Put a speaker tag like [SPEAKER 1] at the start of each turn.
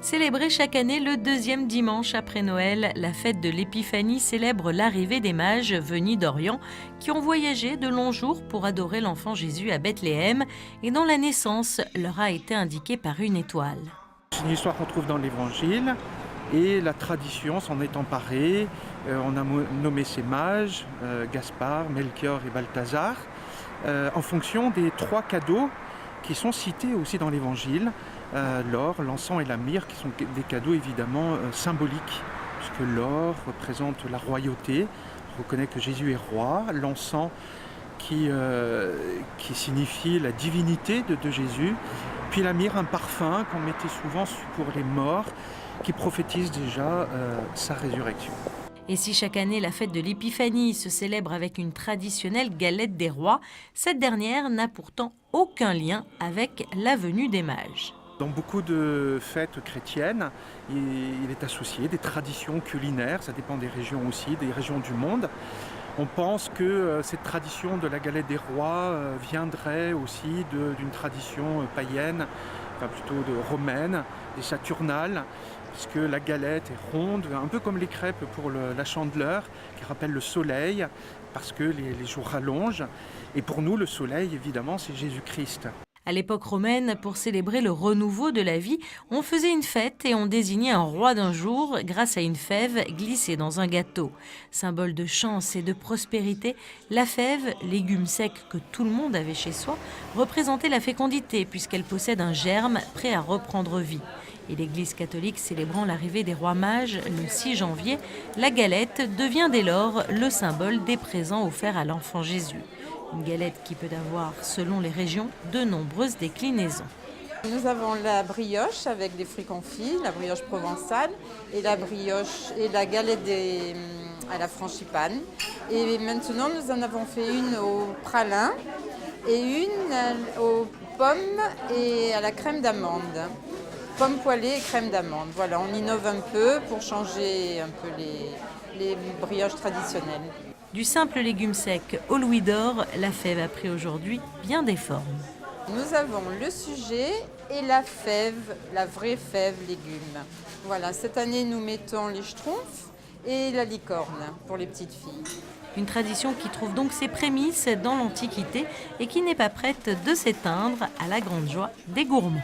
[SPEAKER 1] Célébrée chaque année le deuxième dimanche après Noël, la fête de l'Épiphanie célèbre l'arrivée des mages venus d'Orient qui ont voyagé de longs jours pour adorer l'enfant Jésus à Bethléem et dont la naissance leur a été indiquée par une étoile.
[SPEAKER 2] C'est une histoire qu'on trouve dans l'Évangile et la tradition s'en est emparée. On a nommé ces mages, Gaspard, Melchior et Balthazar, en fonction des 3 cadeaux qui sont cités aussi dans l'Évangile, l'or, l'encens et la myrrhe, qui sont des cadeaux évidemment symboliques, puisque l'or représente la royauté, on reconnaît que Jésus est roi, l'encens qui signifie la divinité de Jésus, puis la myrrhe, un parfum qu'on mettait souvent pour les morts, qui prophétise déjà sa résurrection.
[SPEAKER 1] Et si chaque année la fête de l'Épiphanie se célèbre avec une traditionnelle galette des rois, cette dernière n'a pourtant aucun lien avec la venue des mages.
[SPEAKER 2] Dans beaucoup de fêtes chrétiennes, il est associé des traditions culinaires, ça dépend des régions aussi, des régions du monde. On pense que cette tradition de la galette des rois viendrait aussi d'une tradition païenne, enfin plutôt romaine, des Saturnales, puisque la galette est ronde, un peu comme les crêpes pour la Chandeleur, qui rappelle le soleil, parce que les jours rallongent. Et pour nous, le soleil, évidemment, c'est Jésus-Christ.
[SPEAKER 1] À l'époque romaine, pour célébrer le renouveau de la vie, on faisait une fête et on désignait un roi d'un jour grâce à une fève glissée dans un gâteau. Symbole de chance et de prospérité, la fève, légume sec que tout le monde avait chez soi, représentait la fécondité puisqu'elle possède un germe prêt à reprendre vie. Et l'Église catholique célébrant l'arrivée des rois mages le 6 janvier, la galette devient dès lors le symbole des présents offerts à l'enfant Jésus. Une galette qui peut avoir, selon les régions, de nombreuses déclinaisons.
[SPEAKER 3] Nous avons la brioche avec des fruits confits, la brioche provençale et la brioche et la galette à la frangipane. Et maintenant, nous en avons fait une au pralin et une aux pommes et à la crème d'amande. Pommes poêlées et crème d'amande. Voilà, on innove un peu pour changer un peu les brioches traditionnelles.
[SPEAKER 1] Du simple légume sec au louis d'or, la fève a pris aujourd'hui bien des formes.
[SPEAKER 3] Nous avons le sujet et la fève, la vraie fève légumes. Voilà, cette année nous mettons les schtroumpfs et la licorne pour les petites filles.
[SPEAKER 1] Une tradition qui trouve donc ses prémices dans l'Antiquité et qui n'est pas prête de s'éteindre à la grande joie des gourmands.